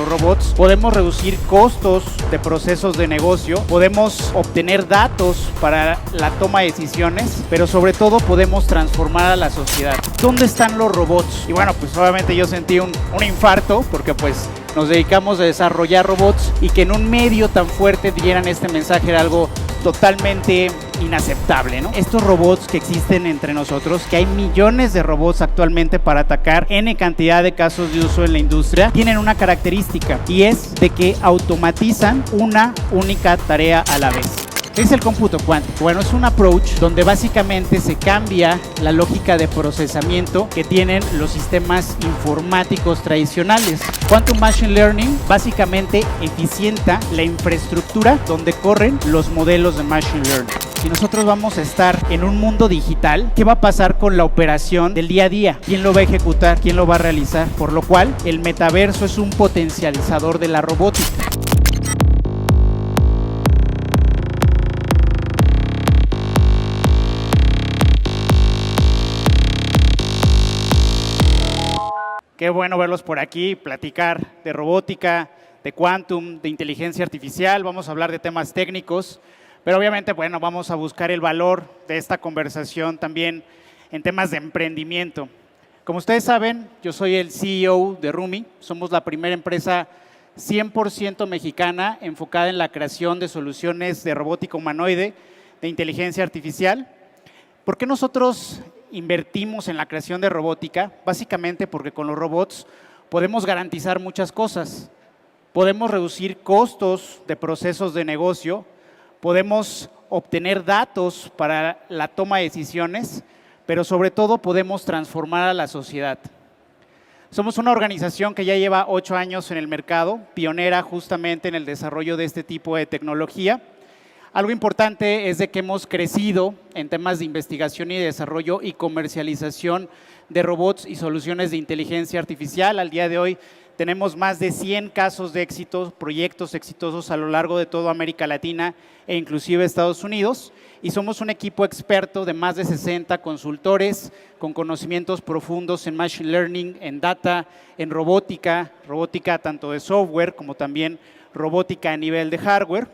los robots podemos reducir costos de procesos de negocio, podemos obtener datos para la toma de decisiones, pero sobre todo podemos transformar a la sociedad. ¿Dónde están los robots? Y bueno, pues obviamente yo sentí un infarto porque pues nos dedicamos a desarrollar robots y que en un medio tan fuerte dieran este mensaje era algo totalmente inaceptable, ¿no? Estos robots que existen entre nosotros, que hay millones de robots actualmente para atacar N cantidad de casos de uso en la industria, tienen una característica y es de que automatizan una única tarea a la vez. ¿Qué es el cómputo cuántico? Bueno, es un approach donde básicamente se cambia la lógica de procesamiento que tienen los sistemas informáticos tradicionales. Quantum Machine Learning básicamente eficienta la infraestructura donde corren los modelos de Machine Learning. Si nosotros vamos a estar en un mundo digital, ¿qué va a pasar con la operación del día a día? ¿Quién lo va a ejecutar? ¿Quién lo va a realizar? Por lo cual, el metaverso es un potencializador de la robótica. Qué bueno verlos por aquí, platicar de robótica, de quantum, de inteligencia artificial. Vamos a hablar de temas técnicos, pero obviamente, bueno, vamos a buscar el valor de esta conversación también en temas de emprendimiento. Como ustedes saben, yo soy el CEO de Rumi. Somos la primera empresa 100% mexicana enfocada en la creación de soluciones de robótica humanoide, de inteligencia artificial. ¿Por qué nosotros invertimos en la creación de robótica? Básicamente porque con los robots podemos garantizar muchas cosas. Podemos reducir costos de procesos de negocio, podemos obtener datos para la toma de decisiones, pero sobre todo podemos transformar a la sociedad. Somos una organización que ya lleva 8 años en el mercado, pionera justamente en el desarrollo de este tipo de tecnología. Algo importante es de que hemos crecido en temas de investigación y desarrollo y comercialización de robots y soluciones de inteligencia artificial. Al día de hoy tenemos más de 100 casos de éxito, proyectos exitosos a lo largo de toda América Latina e inclusive Estados Unidos. Y somos un equipo experto de más de 60 consultores con conocimientos profundos en Machine Learning, en Data, en robótica tanto de software como también robótica a nivel de hardware.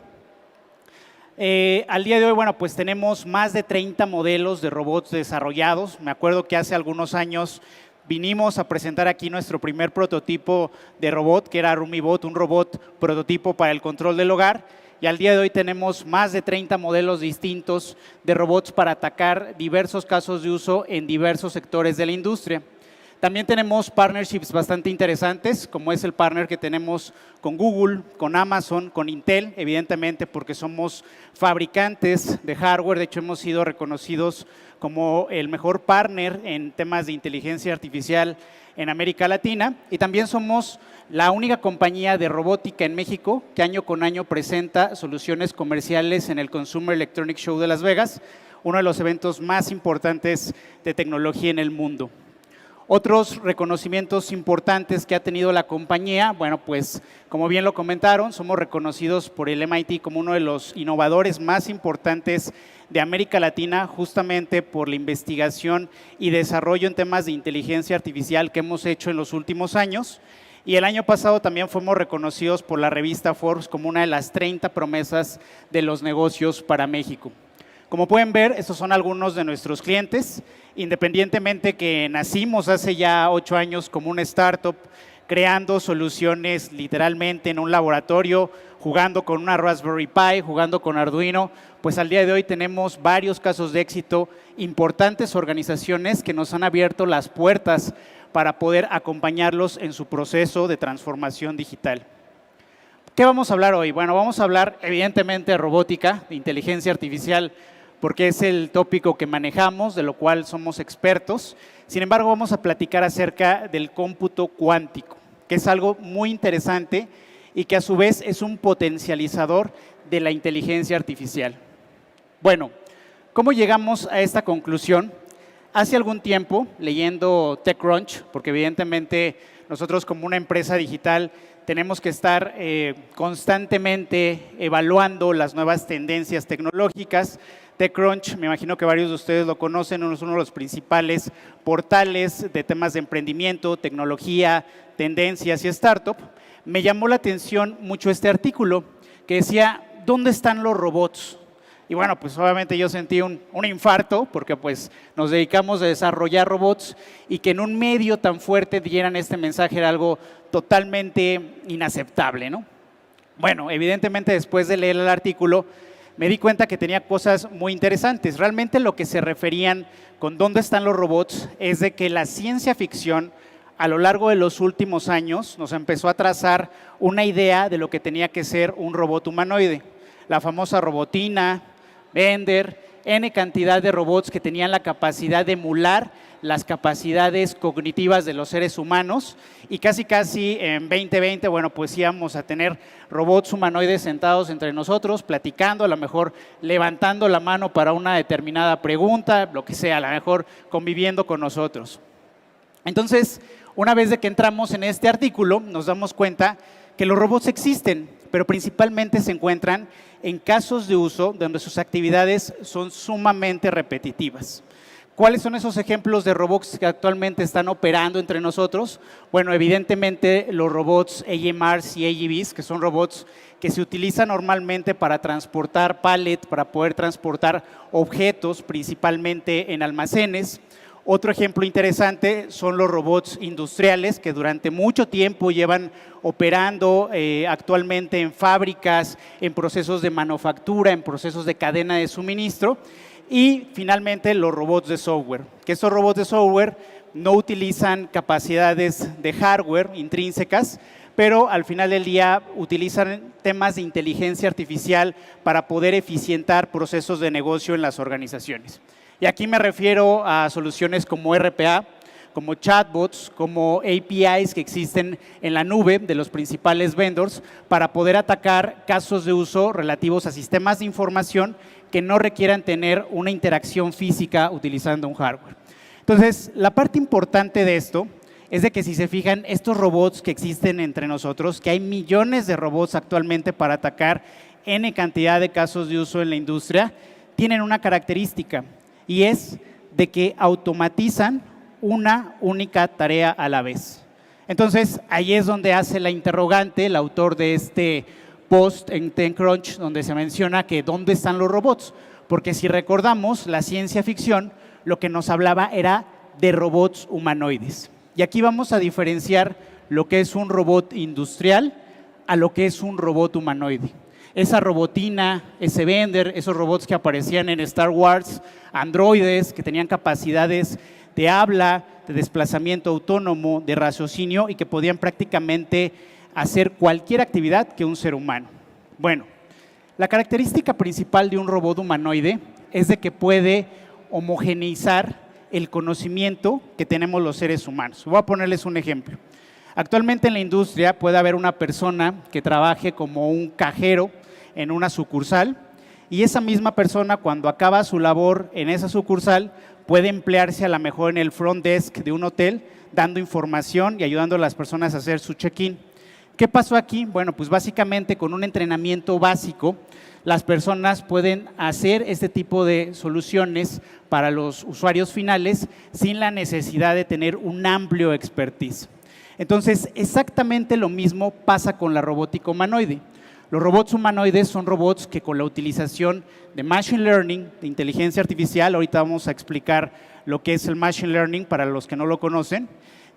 Al día de hoy, bueno, pues tenemos más de 30 modelos de robots desarrollados. Me acuerdo que hace algunos años vinimos a presentar aquí nuestro primer prototipo de robot, que era RumiBot, un robot prototipo para el control del hogar. Y al día de hoy tenemos más de 30 modelos distintos de robots para atacar diversos casos de uso en diversos sectores de la industria. También tenemos partnerships bastante interesantes, como es el partner que tenemos con Google, con Amazon, con Intel, evidentemente porque somos fabricantes de hardware. De hecho, hemos sido reconocidos como el mejor partner en temas de inteligencia artificial en América Latina. Y también somos la única compañía de robótica en México que año con año presenta soluciones comerciales en el Consumer Electronics Show de Las Vegas, uno de los eventos más importantes de tecnología en el mundo. Otros reconocimientos importantes que ha tenido la compañía, bueno, pues como bien lo comentaron, somos reconocidos por el MIT como uno de los innovadores más importantes de América Latina, justamente por la investigación y desarrollo en temas de inteligencia artificial que hemos hecho en los últimos años. Y el año pasado también fuimos reconocidos por la revista Forbes como una de las 30 promesas de los negocios para México. Como pueden ver, estos son algunos de nuestros clientes. Independientemente que nacimos hace ya 8 años como una startup, creando soluciones literalmente en un laboratorio, jugando con una Raspberry Pi, jugando con Arduino, pues al día de hoy tenemos varios casos de éxito, importantes organizaciones que nos han abierto las puertas para poder acompañarlos en su proceso de transformación digital. ¿Qué vamos a hablar hoy? Bueno, vamos a hablar evidentemente de robótica, de inteligencia artificial, porque es el tópico que manejamos, de lo cual somos expertos. Sin embargo, vamos a platicar acerca del cómputo cuántico, que es algo muy interesante y que a su vez es un potencializador de la inteligencia artificial. Bueno, ¿cómo llegamos a esta conclusión? Hace algún tiempo, leyendo TechCrunch, porque evidentemente nosotros como una empresa digital tenemos que estar constantemente evaluando las nuevas tendencias tecnológicas. TechCrunch, me imagino que varios de ustedes lo conocen, es uno de los principales portales de temas de emprendimiento, tecnología, tendencias y startup. me llamó la atención mucho este artículo que decía, ¿dónde están los robots? Y bueno, pues obviamente yo sentí un infarto porque pues nos dedicamos a desarrollar robots y que en un medio tan fuerte dieran este mensaje era algo totalmente inaceptable, ¿no? Bueno, evidentemente después de leer el artículo me di cuenta que tenía cosas muy interesantes. Realmente lo que se referían con dónde están los robots es de que la ciencia ficción a lo largo de los últimos años nos empezó a trazar una idea de lo que tenía que ser un robot humanoide. La famosa robotina, Bender, N cantidad de robots que tenían la capacidad de emular las capacidades cognitivas de los seres humanos y casi en 2020, bueno, pues íbamos a tener robots humanoides sentados entre nosotros, platicando, a lo mejor levantando la mano para una determinada pregunta, lo que sea, a lo mejor conviviendo con nosotros. Entonces, una vez de que entramos en este artículo, nos damos cuenta que los robots existen, pero principalmente se encuentran en casos de uso donde sus actividades son sumamente repetitivas. ¿Cuáles son esos ejemplos de robots que actualmente están operando entre nosotros? Bueno, evidentemente los robots AMRs y AGVs, que son robots que se utilizan normalmente para transportar pallet, para poder transportar objetos, principalmente en almacenes. Otro ejemplo interesante son los robots industriales que durante mucho tiempo llevan operando actualmente en fábricas, en procesos de manufactura, en procesos de cadena de suministro. Y finalmente los robots de software, que estos robots de software no utilizan capacidades de hardware intrínsecas, pero al final del día utilizan temas de inteligencia artificial para poder eficientar procesos de negocio en las organizaciones. Y aquí me refiero a soluciones como RPA, como chatbots, como APIs que existen en la nube de los principales vendors para poder atacar casos de uso relativos a sistemas de información que no requieran tener una interacción física utilizando un hardware. Entonces, la parte importante de esto es de que si se fijan, estos robots que existen entre nosotros, que hay millones de robots actualmente para atacar N cantidad de casos de uso en la industria, tienen una característica y es de que automatizan una única tarea a la vez. Entonces, ahí es donde hace la interrogante el autor de este post en TechCrunch, donde se menciona que ¿dónde están los robots? Porque si recordamos, la ciencia ficción lo que nos hablaba era de robots humanoides. Y aquí vamos a diferenciar lo que es un robot industrial a lo que es un robot humanoide. Esa robotina, ese Bender, esos robots que aparecían en Star Wars, androides que tenían capacidades de habla, de desplazamiento autónomo, de raciocinio y que podían prácticamente hacer cualquier actividad que un ser humano. Bueno, la característica principal de un robot humanoide es de que puede homogeneizar el conocimiento que tenemos los seres humanos. Voy a ponerles un ejemplo. Actualmente en la industria puede haber una persona que trabaje como un cajero en una sucursal y esa misma persona cuando acaba su labor en esa sucursal puede emplearse a lo mejor en el front desk de un hotel dando información y ayudando a las personas a hacer su check-in. ¿Qué pasó aquí? Bueno, pues básicamente con un entrenamiento básico las personas pueden hacer este tipo de soluciones para los usuarios finales sin la necesidad de tener un amplio expertise. Entonces, exactamente lo mismo pasa con la robótica humanoide. Los robots humanoides son robots que con la utilización de Machine Learning, de inteligencia artificial, ahorita vamos a explicar lo que es el Machine Learning para los que no lo conocen,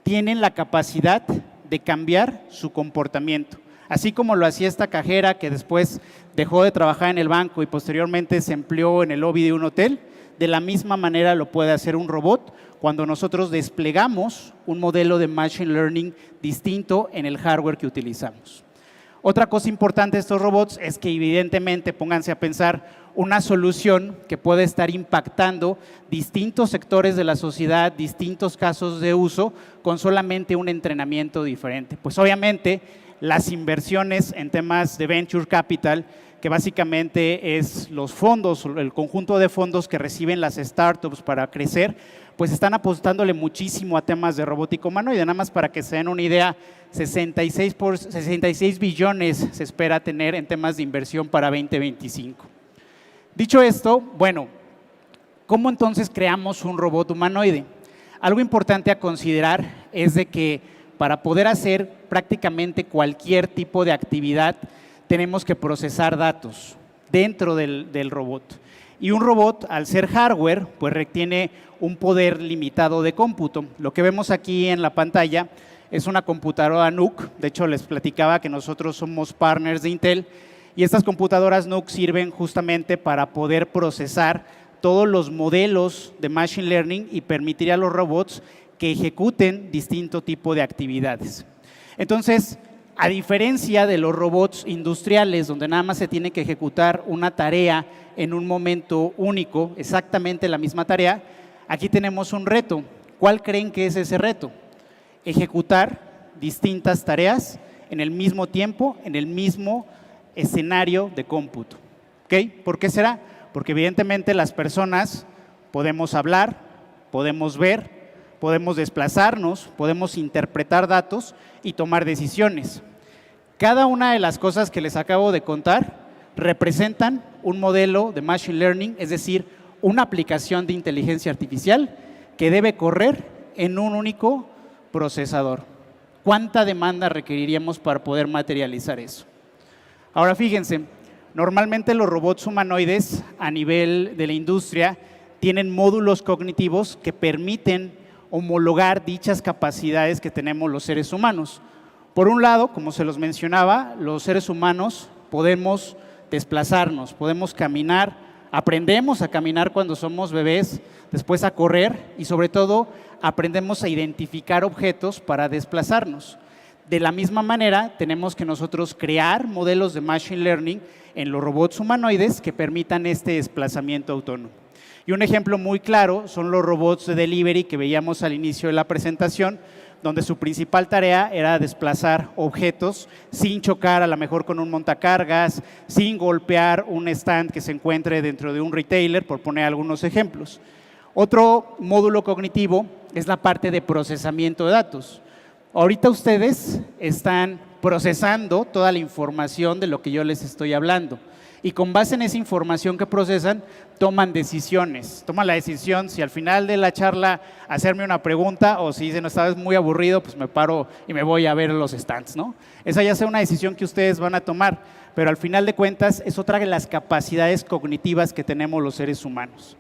tienen la capacidad de cambiar su comportamiento. Así como lo hacía esta cajera que después dejó de trabajar en el banco y posteriormente se empleó en el lobby de un hotel, de la misma manera lo puede hacer un robot cuando nosotros desplegamos un modelo de Machine Learning distinto en el hardware que utilizamos. Otra cosa importante de estos robots es que evidentemente, pónganse a pensar, una solución que puede estar impactando distintos sectores de la sociedad, distintos casos de uso, con solamente un entrenamiento diferente. Pues obviamente las inversiones en temas de Venture Capital, que básicamente es los fondos, el conjunto de fondos que reciben las startups para crecer, pues están apostándole muchísimo a temas de robótica humanoide. Nada más para que se den una idea, 66 billones se espera tener en temas de inversión para 2025. Dicho esto, bueno, ¿cómo entonces creamos un robot humanoide? Algo importante a considerar es de que para poder hacer prácticamente cualquier tipo de actividad, tenemos que procesar datos dentro del robot. Y un robot, al ser hardware, pues tiene un poder limitado de cómputo. Lo que vemos aquí en la pantalla es una computadora NUC. De hecho, les platicaba que nosotros somos partners de Intel. Y estas computadoras NUC sirven justamente para poder procesar todos los modelos de Machine Learning y permitir a los robots que ejecuten distinto tipo de actividades. Entonces, a diferencia de los robots industriales, donde nada más se tiene que ejecutar una tarea en un momento único, exactamente la misma tarea, aquí tenemos un reto. ¿Cuál creen que es ese reto? Ejecutar distintas tareas en el mismo tiempo, en el mismo escenario de cómputo. ¿Ok? ¿Por qué será? Porque evidentemente las personas podemos hablar, podemos ver, podemos desplazarnos, podemos interpretar datos y tomar decisiones. Cada una de las cosas que les acabo de contar representan un modelo de Machine Learning, es decir, una aplicación de inteligencia artificial que debe correr en un único procesador. ¿Cuánta demanda requeriríamos para poder materializar eso? Ahora fíjense, normalmente los robots humanoides a nivel de la industria tienen módulos cognitivos que permiten homologar dichas capacidades que tenemos los seres humanos. Por un lado, como se los mencionaba, los seres humanos podemos desplazarnos, podemos caminar, aprendemos a caminar cuando somos bebés, después a correr y sobre todo aprendemos a identificar objetos para desplazarnos. De la misma manera, tenemos que nosotros crear modelos de Machine Learning en los robots humanoides que permitan este desplazamiento autónomo. Y un ejemplo muy claro son los robots de delivery que veíamos al inicio de la presentación, donde su principal tarea era desplazar objetos sin chocar a lo mejor con un montacargas, sin golpear un stand que se encuentre dentro de un retailer, por poner algunos ejemplos. Otro módulo cognitivo es la parte de procesamiento de datos. Ahorita ustedes están procesando toda la información de lo que yo les estoy hablando y con base en esa información que procesan, toman decisiones. Toman la decisión si al final de la charla hacerme una pregunta o si dicen, no, esta vez muy aburrido, pues me paro y me voy a ver los stands, ¿no? Esa ya sea una decisión que ustedes van a tomar, pero al final de cuentas es otra de las capacidades cognitivas que tenemos los seres humanos.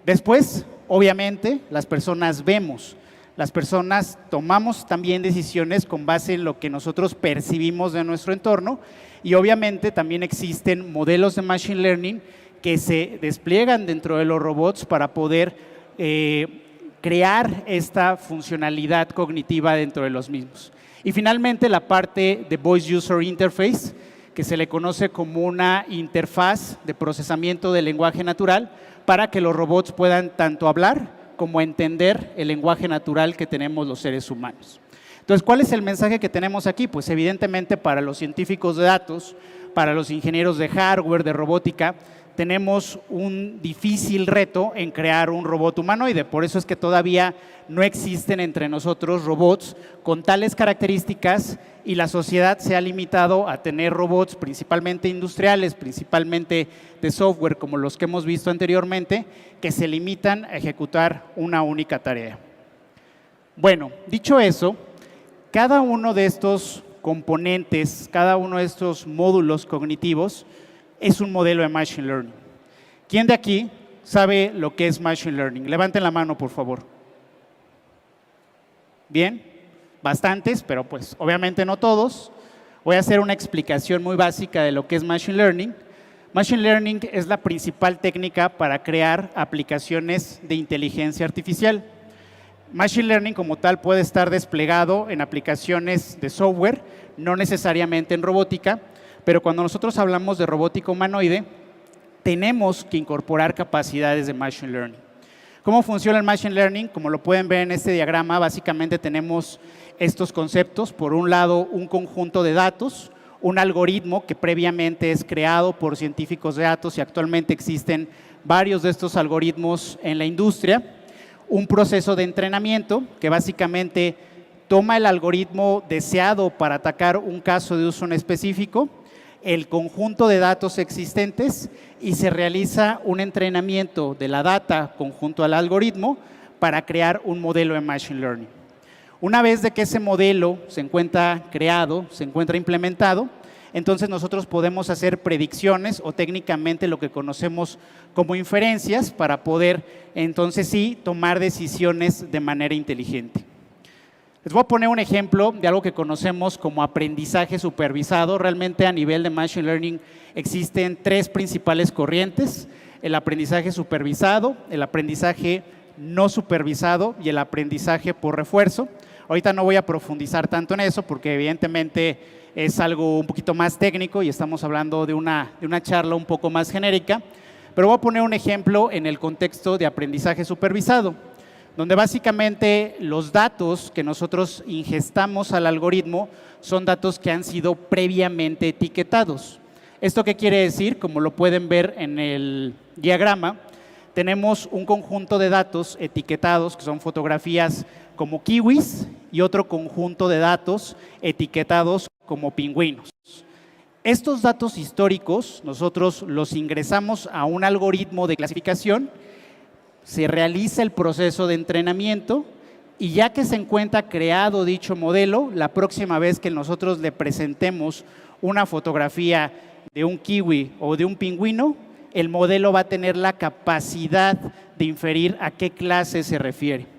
Después, obviamente, las personas vemos. Las personas tomamos también decisiones con base en lo que nosotros percibimos de nuestro entorno y obviamente también existen modelos de Machine Learning que se despliegan dentro de los robots para poder crear esta funcionalidad cognitiva dentro de los mismos. Y finalmente la parte de Voice User Interface, que se le conoce como una interfaz de procesamiento del lenguaje natural para que los robots puedan tanto hablar como entender el lenguaje natural que tenemos los seres humanos. Entonces, ¿cuál es el mensaje que tenemos aquí? Pues evidentemente para los científicos de datos, para los ingenieros de hardware, de robótica, tenemos un difícil reto en crear un robot humanoide. Por eso es que todavía no existen entre nosotros robots con tales características y la sociedad se ha limitado a tener robots principalmente industriales, principalmente de software como los que hemos visto anteriormente, que se limitan a ejecutar una única tarea. Bueno, dicho eso, cada uno de estos componentes, cada uno de estos módulos cognitivos es un modelo de Machine Learning. ¿Quién de aquí sabe lo que es Machine Learning? Levanten la mano, por favor. Bien, bastantes, pero pues obviamente no todos. Voy a hacer una explicación muy básica de lo que es Machine Learning. Machine Learning es la principal técnica para crear aplicaciones de inteligencia artificial. Machine Learning como tal puede estar desplegado en aplicaciones de software, no necesariamente en robótica, pero cuando nosotros hablamos de robótica humanoide, tenemos que incorporar capacidades de Machine Learning. ¿Cómo funciona el Machine Learning? Como lo pueden ver en este diagrama, básicamente tenemos estos conceptos. Por un lado, un conjunto de datos, un algoritmo que previamente es creado por científicos de datos y actualmente existen varios de estos algoritmos en la industria. Un proceso de entrenamiento que básicamente toma el algoritmo deseado para atacar un caso de uso en específico, el conjunto de datos existentes y se realiza un entrenamiento de la data conjunto al algoritmo para crear un modelo de Machine Learning. Una vez de que ese modelo se encuentra creado, se encuentra implementado, entonces nosotros podemos hacer predicciones o técnicamente lo que conocemos como inferencias para poder entonces sí tomar decisiones de manera inteligente. Les voy a poner un ejemplo de algo que conocemos como aprendizaje supervisado. Realmente a nivel de Machine Learning existen tres principales corrientes: el aprendizaje supervisado, el aprendizaje no supervisado y el aprendizaje por refuerzo. Ahorita no voy a profundizar tanto en eso porque evidentemente es algo un poquito más técnico y estamos hablando de una charla un poco más genérica, pero voy a poner un ejemplo en el contexto de aprendizaje supervisado, donde básicamente los datos que nosotros ingestamos al algoritmo son datos que han sido previamente etiquetados. ¿Esto qué quiere decir? Como lo pueden ver en el diagrama, tenemos un conjunto de datos etiquetados, que son fotografías como kiwis, y otro conjunto de datos etiquetados como pingüinos. Estos datos históricos nosotros los ingresamos a un algoritmo de clasificación, se realiza el proceso de entrenamiento y ya que se encuentra creado dicho modelo, la próxima vez que nosotros le presentemos una fotografía de un kiwi o de un pingüino, el modelo va a tener la capacidad de inferir a qué clase se refiere.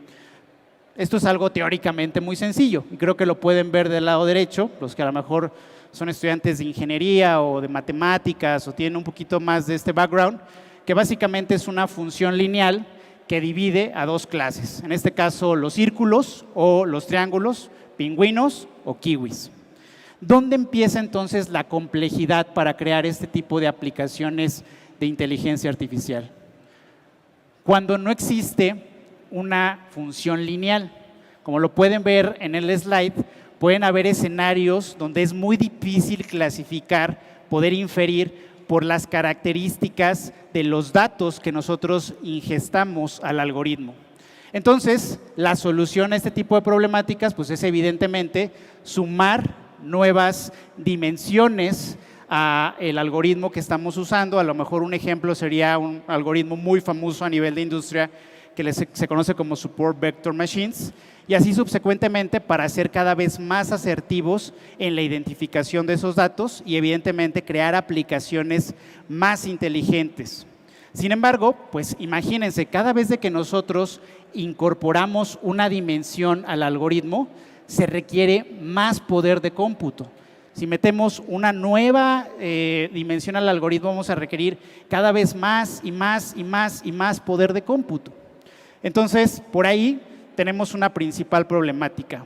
Esto es algo teóricamente muy sencillo y creo que lo pueden ver del lado derecho, los que a lo mejor son estudiantes de ingeniería o de matemáticas o tienen un poquito más de este background, que básicamente es una función lineal que divide a dos clases. En este caso, los círculos o los triángulos, pingüinos o kiwis. ¿Dónde empieza entonces la complejidad para crear este tipo de aplicaciones de inteligencia artificial? Cuando no existe una función lineal. Como lo pueden ver en el slide, pueden haber escenarios donde es muy difícil clasificar, poder inferir por las características de los datos que nosotros ingestamos al algoritmo. Entonces, la solución a este tipo de problemáticas pues es evidentemente sumar nuevas dimensiones al algoritmo que estamos usando. A lo mejor un ejemplo sería un algoritmo muy famoso a nivel de industria que se conoce como Support Vector Machines, y así subsecuentemente para ser cada vez más asertivos en la identificación de esos datos y evidentemente crear aplicaciones más inteligentes. Sin embargo, pues imagínense, cada vez de que nosotros incorporamos una dimensión al algoritmo, se requiere más poder de cómputo. Si metemos una nueva dimensión al algoritmo, vamos a requerir cada vez más y más y más y más poder de cómputo. Entonces, por ahí tenemos una principal problemática.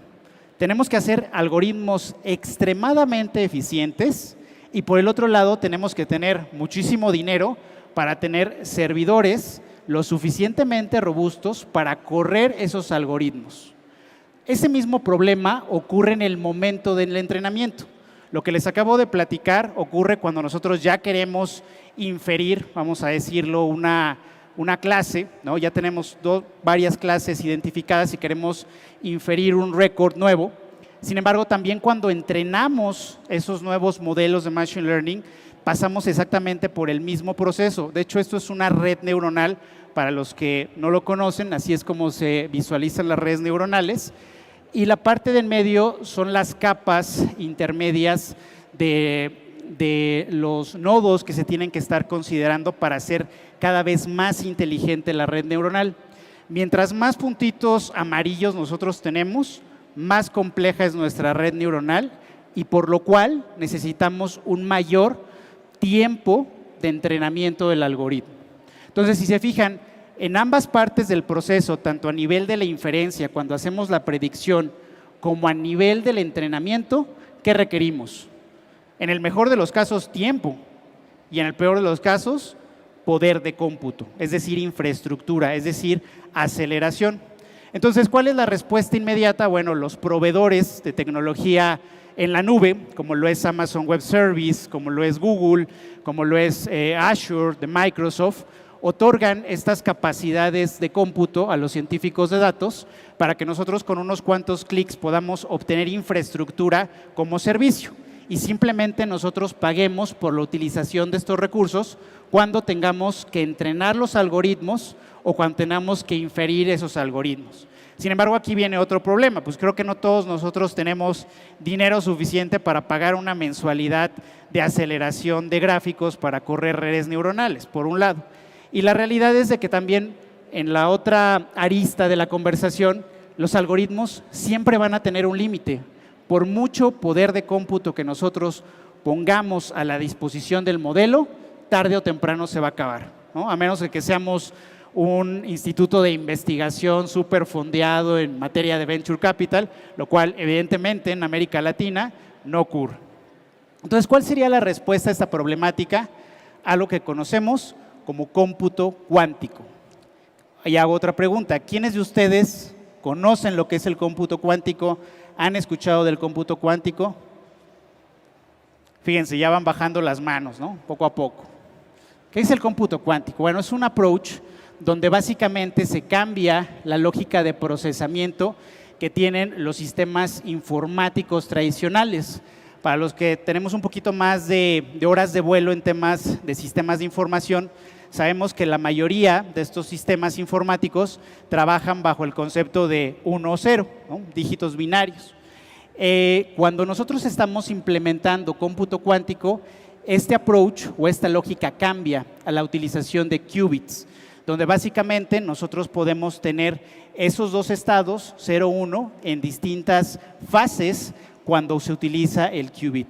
Tenemos que hacer algoritmos extremadamente eficientes y por el otro lado tenemos que tener muchísimo dinero para tener servidores lo suficientemente robustos para correr esos algoritmos. Ese mismo problema ocurre en el momento del entrenamiento. Lo que les acabo de platicar ocurre cuando nosotros ya queremos inferir, vamos a decirlo, una clase, ¿no? Ya tenemos varias clases identificadas y queremos inferir un récord nuevo. Sin embargo, también cuando entrenamos esos nuevos modelos de Machine Learning, pasamos exactamente por el mismo proceso. De hecho, esto es una red neuronal, para los que no lo conocen, así es como se visualizan las redes neuronales. Y la parte del medio son las capas intermedias de los nodos que se tienen que estar considerando para hacer cada vez más inteligente la red neuronal. Mientras más puntitos amarillos nosotros tenemos, más compleja es nuestra red neuronal y por lo cual necesitamos un mayor tiempo de entrenamiento del algoritmo. Entonces, si se fijan, en ambas partes del proceso, tanto a nivel de la inferencia, cuando hacemos la predicción, como a nivel del entrenamiento, ¿qué requerimos? En el mejor de los casos, tiempo, y en el peor de los casos, poder de cómputo, es decir, infraestructura, es decir, aceleración. Entonces, ¿cuál es la respuesta inmediata? Bueno, los proveedores de tecnología en la nube, como lo es Amazon Web Service, como lo es Google, como lo es Azure de Microsoft, otorgan estas capacidades de cómputo a los científicos de datos para que nosotros con unos cuantos clics podamos obtener infraestructura como servicio y simplemente nosotros paguemos por la utilización de estos recursos cuando tengamos que entrenar los algoritmos o cuando tengamos que inferir esos algoritmos. Sin embargo, aquí viene otro problema, pues creo que no todos nosotros tenemos dinero suficiente para pagar una mensualidad de aceleración de gráficos para correr redes neuronales, por un lado. Y la realidad es de que también en la otra arista de la conversación, los algoritmos siempre van a tener un límite. Por mucho poder de cómputo que nosotros pongamos a la disposición del modelo, tarde o temprano se va a acabar, ¿no? A menos de que seamos un instituto de investigación súper fondeado en materia de venture capital, lo cual evidentemente en América Latina no ocurre. Entonces, ¿cuál sería la respuesta a esta problemática? A lo que conocemos como cómputo cuántico. Y hago otra pregunta, ¿quiénes de ustedes conocen lo que es el cómputo cuántico? ¿Han escuchado del cómputo cuántico? Fíjense, ya van bajando las manos, ¿no? Poco a poco. ¿Qué es el cómputo cuántico? Bueno, es un approach donde básicamente se cambia la lógica de procesamiento que tienen los sistemas informáticos tradicionales. Para los que tenemos un poquito más de horas de vuelo en temas de sistemas de información, sabemos que la mayoría de estos sistemas informáticos trabajan bajo el concepto de 1 o 0, ¿no? Dígitos binarios. Cuando nosotros estamos implementando cómputo cuántico, este approach o esta lógica cambia a la utilización de qubits, donde básicamente nosotros podemos tener esos dos estados, 0, 1, en distintas fases cuando se utiliza el qubit.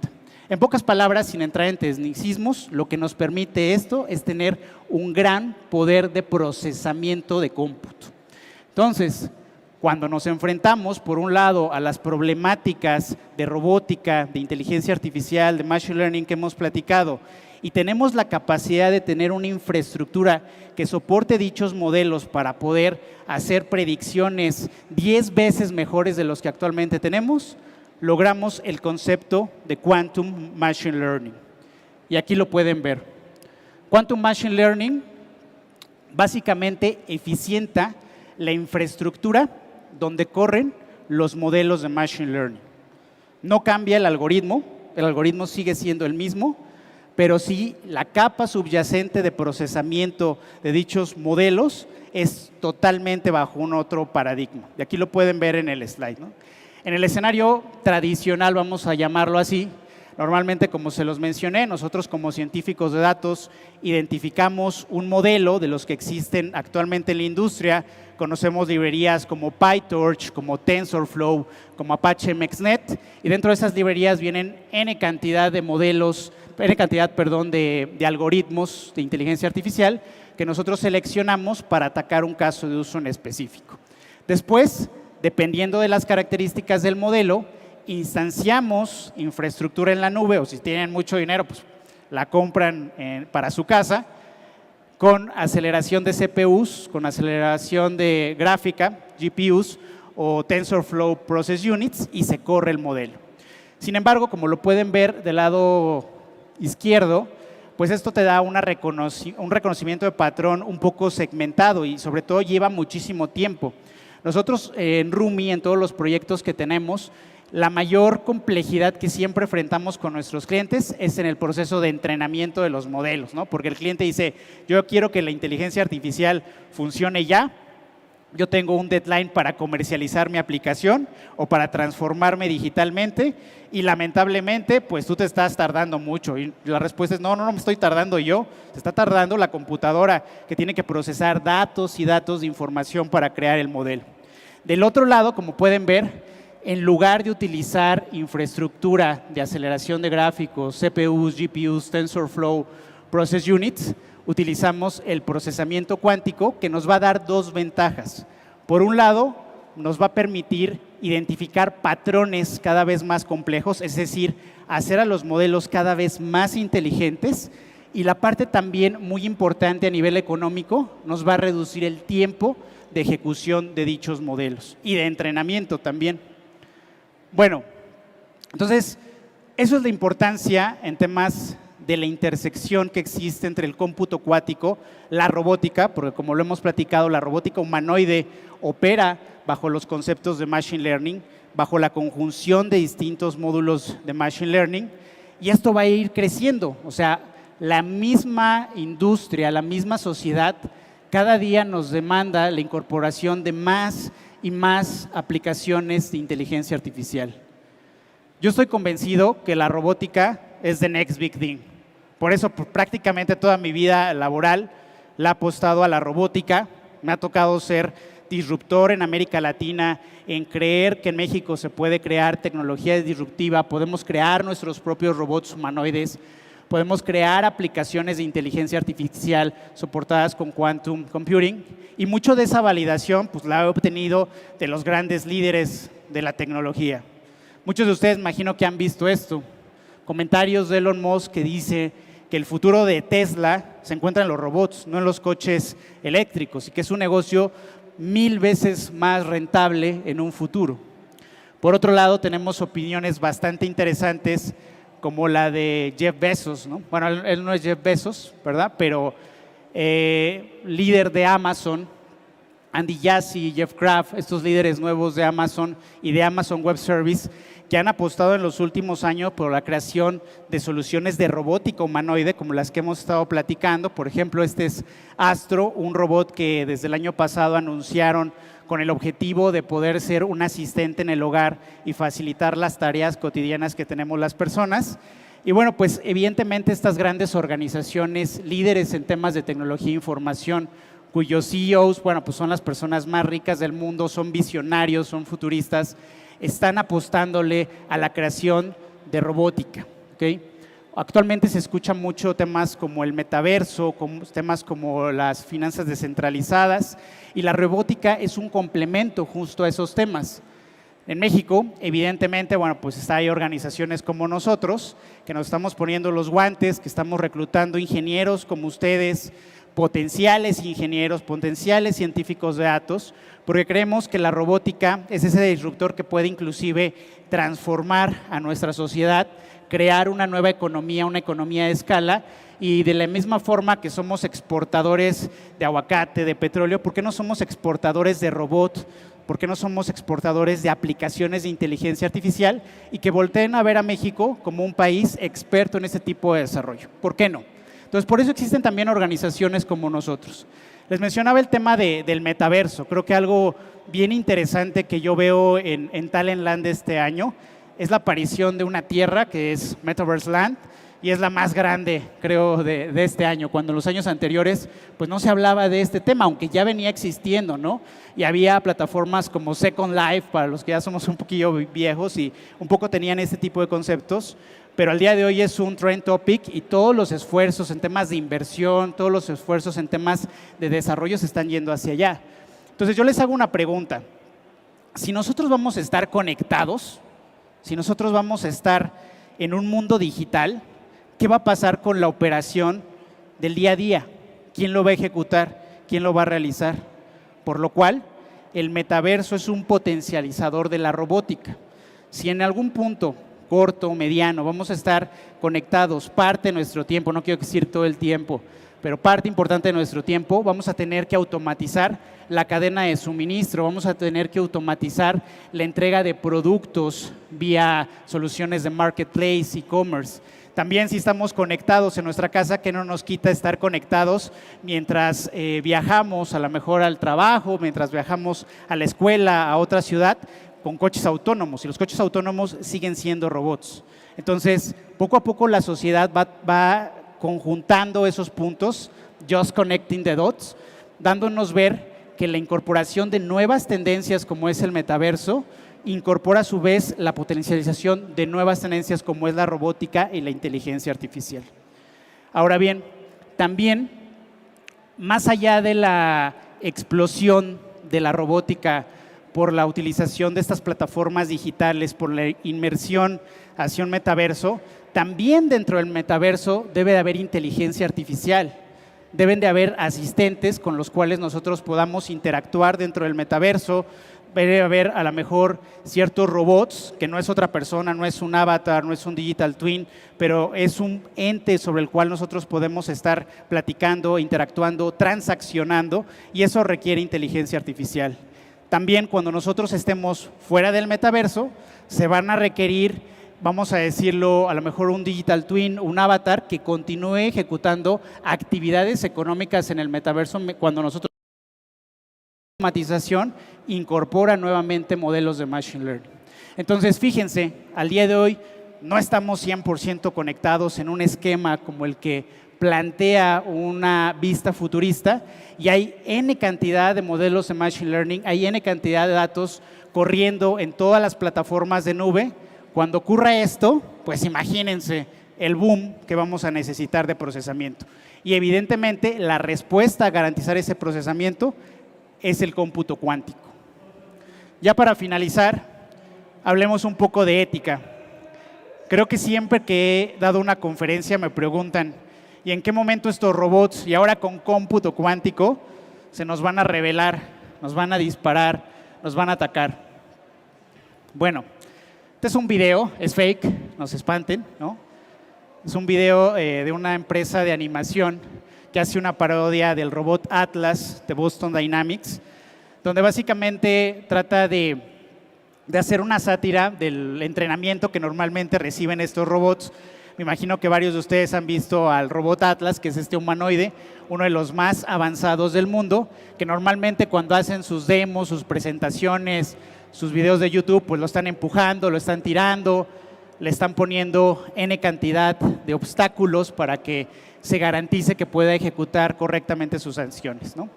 En pocas palabras, sin entrar en tecnicismos, lo que nos permite esto es tener un gran poder de procesamiento de cómputo. Entonces, cuando nos enfrentamos, por un lado, a las problemáticas de robótica, de inteligencia artificial, de machine learning que hemos platicado, y tenemos la capacidad de tener una infraestructura que soporte dichos modelos para poder hacer predicciones 10 veces mejores de los que actualmente tenemos, logramos el concepto de Quantum Machine Learning. Y aquí lo pueden ver. Quantum Machine Learning básicamente eficienta la infraestructura donde corren los modelos de Machine Learning. No cambia el algoritmo sigue siendo el mismo, pero sí la capa subyacente de procesamiento de dichos modelos es totalmente bajo un otro paradigma. Y aquí lo pueden ver en el slide, ¿no? En el escenario tradicional, vamos a llamarlo así, normalmente, como se los mencioné, nosotros como científicos de datos identificamos un modelo de los que existen actualmente en la industria. Conocemos librerías como PyTorch, como TensorFlow, como Apache MXNet, y dentro de esas librerías vienen N cantidad de modelos, de algoritmos de inteligencia artificial que nosotros seleccionamos para atacar un caso de uso en específico. Después, dependiendo de las características del modelo, instanciamos infraestructura en la nube, o si tienen mucho dinero, pues la compran para su casa, con aceleración de CPUs, con aceleración de gráfica, GPUs, o TensorFlow Process Units, y se corre el modelo. Sin embargo, como lo pueden ver del lado izquierdo, pues esto te da un reconocimiento de patrón un poco segmentado y sobre todo lleva muchísimo tiempo. Nosotros en Rumi, en todos los proyectos que tenemos, la mayor complejidad que siempre enfrentamos con nuestros clientes es en el proceso de entrenamiento de los modelos, ¿no? Porque el cliente dice, yo quiero que la inteligencia artificial funcione ya, yo tengo un deadline para comercializar mi aplicación o para transformarme digitalmente y lamentablemente pues tú te estás tardando mucho. Y la respuesta es no me estoy tardando yo, se está tardando la computadora que tiene que procesar datos y datos de información para crear el modelo. Del otro lado, como pueden ver, en lugar de utilizar infraestructura de aceleración de gráficos, CPUs, GPUs, TensorFlow, Process Units, utilizamos el procesamiento cuántico que nos va a dar dos ventajas. Por un lado, nos va a permitir identificar patrones cada vez más complejos, es decir, hacer a los modelos cada vez más inteligentes, y la parte también muy importante a nivel económico, nos va a reducir el tiempo de ejecución de dichos modelos y de entrenamiento también. Bueno, entonces, eso es la importancia en temas de la intersección que existe entre el cómputo cuántico, la robótica, porque como lo hemos platicado, la robótica humanoide opera bajo los conceptos de Machine Learning, bajo la conjunción de distintos módulos de Machine Learning, y esto va a ir creciendo. O sea, la misma industria, la misma sociedad, cada día nos demanda la incorporación de más y más aplicaciones de inteligencia artificial. Yo estoy convencido que la robótica es the next big thing. Por eso prácticamente toda mi vida laboral la he apostado a la robótica. Me ha tocado ser disruptor en América Latina, en creer que en México se puede crear tecnología disruptiva, podemos crear nuestros propios robots humanoides, podemos crear aplicaciones de inteligencia artificial soportadas con quantum computing, y mucho de esa validación pues, la he obtenido de los grandes líderes de la tecnología. Muchos de ustedes imagino que han visto esto, comentarios de Elon Musk que dice que el futuro de Tesla se encuentra en los robots, no en los coches eléctricos, y que es un negocio 1000 veces más rentable en un futuro. Por otro lado, tenemos opiniones bastante interesantes como la de Jeff Bezos, ¿no? Bueno, él no es Jeff Bezos, ¿verdad? Pero líder de Amazon, Andy Jassy, Jeff Kraft, estos líderes nuevos de Amazon y de Amazon Web Service, que han apostado en los últimos años por la creación de soluciones de robótica humanoide, como las que hemos estado platicando. Por ejemplo, este es Astro, un robot que desde el año pasado anunciaron con el objetivo de poder ser un asistente en el hogar y facilitar las tareas cotidianas que tenemos las personas. Y bueno, pues evidentemente estas grandes organizaciones, líderes en temas de tecnología e información, cuyos CEOs, bueno, pues son las personas más ricas del mundo, son visionarios, son futuristas, están apostándole a la creación de robótica. ¿Okay? Actualmente se escuchan mucho temas como el metaverso, temas como las finanzas descentralizadas, y la robótica es un complemento justo a esos temas. En México, evidentemente, bueno, pues hay organizaciones como nosotros, que nos estamos poniendo los guantes, que estamos reclutando ingenieros como ustedes, potenciales ingenieros, potenciales científicos de datos, porque creemos que la robótica es ese disruptor que puede inclusive transformar a nuestra sociedad, crear una nueva economía, una economía de escala, y de la misma forma que somos exportadores de aguacate, de petróleo, ¿por qué no somos exportadores de robots? ¿Por qué no somos exportadores de aplicaciones de inteligencia artificial y que volteen a ver a México como un país experto en este tipo de desarrollo? ¿Por qué no? Entonces, por eso existen también organizaciones como nosotros. Les mencionaba el tema del metaverso. Creo que algo bien interesante que yo veo en Talentland este año es la aparición de una tierra que es Metaverse Land, y es la más grande, creo, de este año, cuando en los años anteriores pues no se hablaba de este tema, aunque ya venía existiendo, ¿no? Y había plataformas como Second Life, para los que ya somos un poquillo viejos y un poco tenían este tipo de conceptos, pero al día de hoy es un trend topic y todos los esfuerzos en temas de inversión, todos los esfuerzos en temas de desarrollo se están yendo hacia allá. Entonces yo les hago una pregunta. Si nosotros vamos a estar conectados, si nosotros vamos a estar en un mundo digital, ¿qué va a pasar con la operación del día a día? ¿Quién lo va a ejecutar? ¿Quién lo va a realizar? Por lo cual, el metaverso es un potencializador de la robótica. Si en algún punto, corto o mediano, vamos a estar conectados parte de nuestro tiempo, no quiero decir todo el tiempo, pero parte importante de nuestro tiempo, vamos a tener que automatizar la cadena de suministro, vamos a tener que automatizar la entrega de productos vía soluciones de marketplace, e-commerce. También si estamos conectados en nuestra casa, ¿qué no nos quita estar conectados mientras viajamos a lo mejor al trabajo, mientras viajamos a la escuela, a otra ciudad, con coches autónomos? Y los coches autónomos siguen siendo robots. Entonces, poco a poco la sociedad va conjuntando esos puntos, just connecting the dots, dándonos ver que la incorporación de nuevas tendencias como es el metaverso, incorpora a su vez la potencialización de nuevas tendencias como es la robótica y la inteligencia artificial. Ahora bien, también, más allá de la explosión de la robótica por la utilización de estas plataformas digitales, por la inmersión hacia un metaverso, también dentro del metaverso debe de haber inteligencia artificial. Deben de haber asistentes con los cuales nosotros podamos interactuar dentro del metaverso. Debe haber a lo mejor ciertos robots, que no es otra persona, no es un avatar, no es un digital twin, pero es un ente sobre el cual nosotros podemos estar platicando, interactuando, transaccionando, y eso requiere inteligencia artificial. También cuando nosotros estemos fuera del metaverso, se van a requerir, vamos a decirlo, a lo mejor un digital twin, un avatar que continúe ejecutando actividades económicas en el metaverso cuando nosotros automatización incorpora nuevamente modelos de Machine Learning. Entonces, fíjense, al día de hoy no estamos 100% conectados en un esquema como el que plantea una vista futurista y hay N cantidad de modelos de Machine Learning, hay N cantidad de datos corriendo en todas las plataformas de nube. Cuando ocurra esto, pues imagínense el boom que vamos a necesitar de procesamiento. Y evidentemente la respuesta a garantizar ese procesamiento es el cómputo cuántico. Ya para finalizar, hablemos un poco de ética. Creo que siempre que he dado una conferencia me preguntan, ¿y en qué momento estos robots, y ahora con cómputo cuántico, se nos van a rebelar, nos van a disparar, nos van a atacar? Bueno, este es un video, es fake, no se espanten, ¿no? Es un video de una empresa de animación que hace una parodia del robot Atlas de Boston Dynamics, donde básicamente trata de hacer una sátira del entrenamiento que normalmente reciben estos robots. Me imagino que varios de ustedes han visto al robot Atlas, que es este humanoide, uno de los más avanzados del mundo, que normalmente cuando hacen sus demos, sus presentaciones, sus videos de YouTube, pues lo están empujando, lo están tirando, le están poniendo N cantidad de obstáculos para que se garantice que pueda ejecutar correctamente sus acciones, ¿no?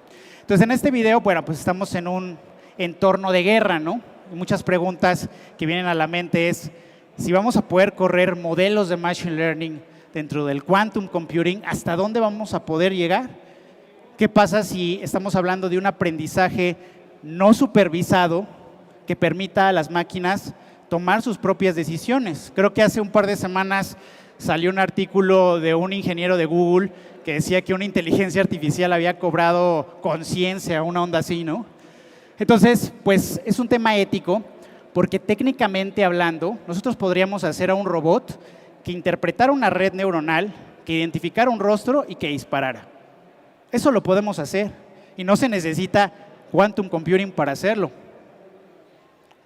Entonces, en este video, bueno, pues estamos en un entorno de guerra, ¿no? Y muchas preguntas que vienen a la mente es si vamos a poder correr modelos de Machine Learning dentro del Quantum Computing, ¿hasta dónde vamos a poder llegar? ¿Qué pasa si estamos hablando de un aprendizaje no supervisado que permita a las máquinas tomar sus propias decisiones? Creo que hace un par de semanas salió un artículo de un ingeniero de Google que decía que una inteligencia artificial había cobrado conciencia, una onda así, ¿no? Entonces, pues es un tema ético, porque técnicamente hablando, nosotros podríamos hacer a un robot que interpretara una red neuronal, que identificara un rostro y que disparara. Eso lo podemos hacer y no se necesita quantum computing para hacerlo.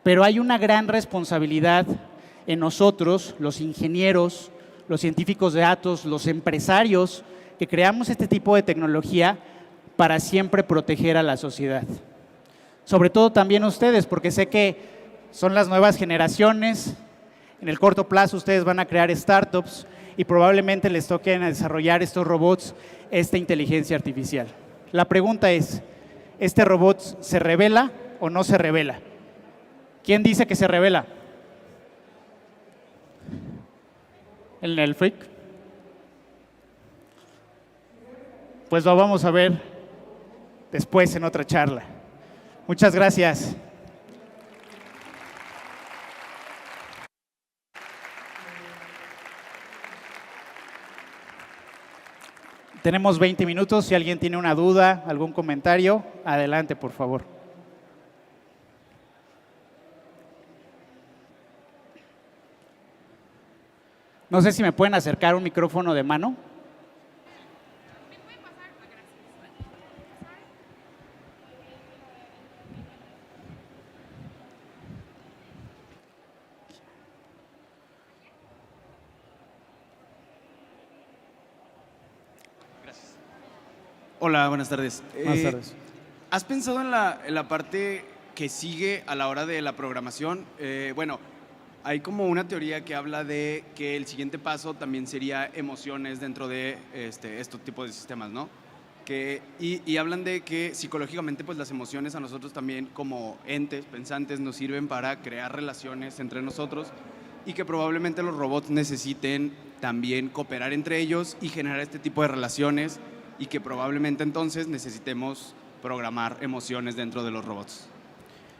Pero hay una gran responsabilidad en nosotros, los ingenieros, los científicos de datos, los empresarios, que creamos este tipo de tecnología para siempre proteger a la sociedad. Sobre todo también ustedes, porque sé que son las nuevas generaciones. En el corto plazo ustedes van a crear startups y probablemente les toquen desarrollar estos robots, esta inteligencia artificial. La pregunta es, ¿este robot se revela o no se revela? ¿Quién dice que se revela? ¿El freak? Pues lo vamos a ver después en otra charla. Muchas gracias. Tenemos 20 minutos. Si alguien tiene una duda, algún comentario, adelante, por favor. No sé si me pueden acercar un micrófono de mano. Hola, buenas tardes. Buenas tardes. ¿Has pensado en la parte que sigue a la hora de la programación? Bueno, hay como una teoría que habla de que el siguiente paso también sería emociones dentro de estos tipos de sistemas, ¿no? Y hablan de que psicológicamente pues las emociones a nosotros también como entes pensantes nos sirven para crear relaciones entre nosotros y que probablemente los robots necesiten también cooperar entre ellos y generar este tipo de relaciones y que probablemente entonces necesitemos programar emociones dentro de los robots.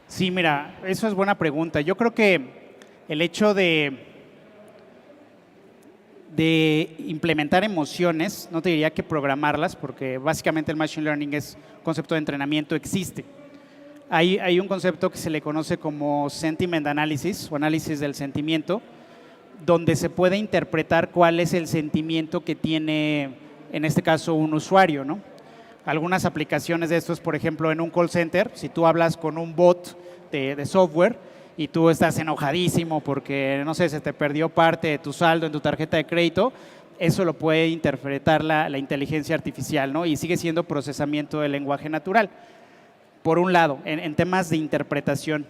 Sí, mira, eso es buena pregunta. Yo creo que el hecho de implementar emociones, no te diría que programarlas, porque básicamente el Machine Learning es un concepto de entrenamiento, existe. Hay un concepto que se le conoce como Sentiment Analysis o análisis del sentimiento, donde se puede interpretar cuál es el sentimiento que tiene, en este caso, un usuario, ¿no? Algunas aplicaciones de estos, por ejemplo, en un call center, si tú hablas con un bot de software y tú estás enojadísimo porque, no sé, se te perdió parte de tu saldo en tu tarjeta de crédito, eso lo puede interpretar la inteligencia artificial, ¿no? Y sigue siendo procesamiento del lenguaje natural. por un lado, en temas de interpretación.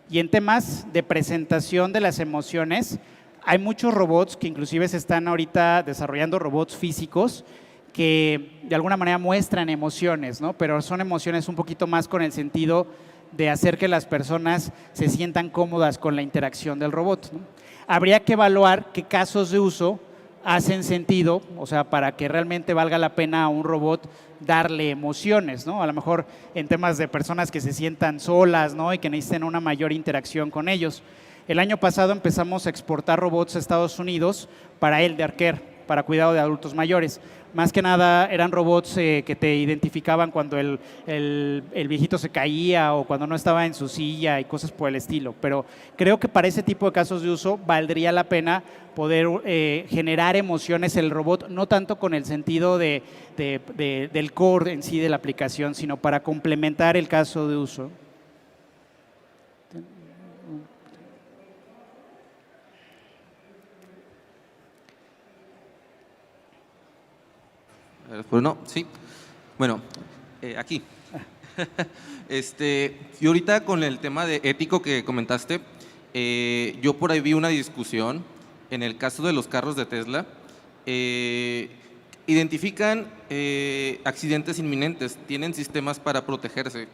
Y en temas de presentación de las emociones, hay muchos robots que inclusive se están ahorita desarrollando robots físicos que de alguna manera muestran emociones, ¿no? Pero son emociones un poquito más con el sentido de hacer que las personas se sientan cómodas con la interacción del robot, ¿no? Habría que evaluar qué casos de uso hacen sentido, o sea, para que realmente valga la pena a un robot darle emociones, ¿no? A lo mejor en temas de personas que se sientan solas, ¿no? Y que necesiten una mayor interacción con ellos. El año pasado empezamos a exportar robots a Estados Unidos para elder care, para cuidado de adultos mayores. Más que nada eran robots que te identificaban cuando el viejito se caía o cuando no estaba en su silla y cosas por el estilo. Pero creo que para ese tipo de casos de uso valdría la pena poder generar emociones el robot, no tanto con el sentido del core en sí de la aplicación, sino para complementar el caso de uso. Pues no, sí. Bueno, aquí. Y ahorita con el tema de ético que comentaste, yo por ahí vi una discusión en el caso de los carros de Tesla. Identifican accidentes inminentes, tienen sistemas para protegerse,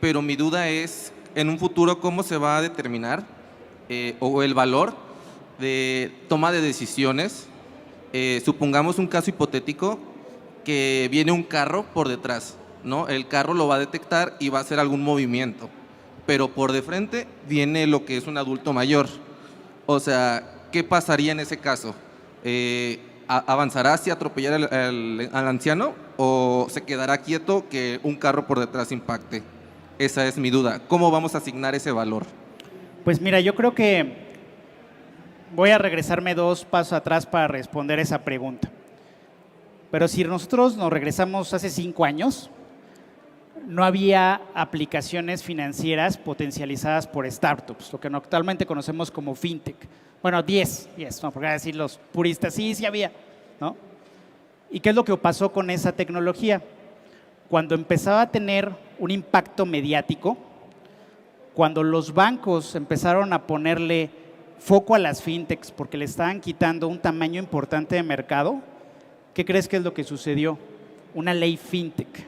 pero mi duda es, en un futuro, ¿cómo se va a determinar o el valor de toma de decisiones? Supongamos un caso hipotético que viene un carro por detrás, ¿no? El carro lo va a detectar y va a hacer algún movimiento, pero por de frente viene lo que es un adulto mayor. O sea, ¿qué pasaría en ese caso? ¿Avanzará hacia atropellar al anciano o se quedará quieto que un carro por detrás impacte? Esa es mi duda. ¿Cómo vamos a asignar ese valor? Pues mira, yo creo que voy a regresarme 2 pasos atrás para responder esa pregunta. Pero si nosotros nos regresamos hace 5 años, no había aplicaciones financieras potencializadas por startups, lo que actualmente conocemos como fintech. Bueno, 10, no, porque decir los puristas, sí había, ¿no? ¿Y qué es lo que pasó con esa tecnología? Cuando empezaba a tener un impacto mediático, cuando los bancos empezaron a ponerle foco a las fintechs porque le estaban quitando un tamaño importante de mercado, ¿qué crees que es lo que sucedió? Una ley fintech.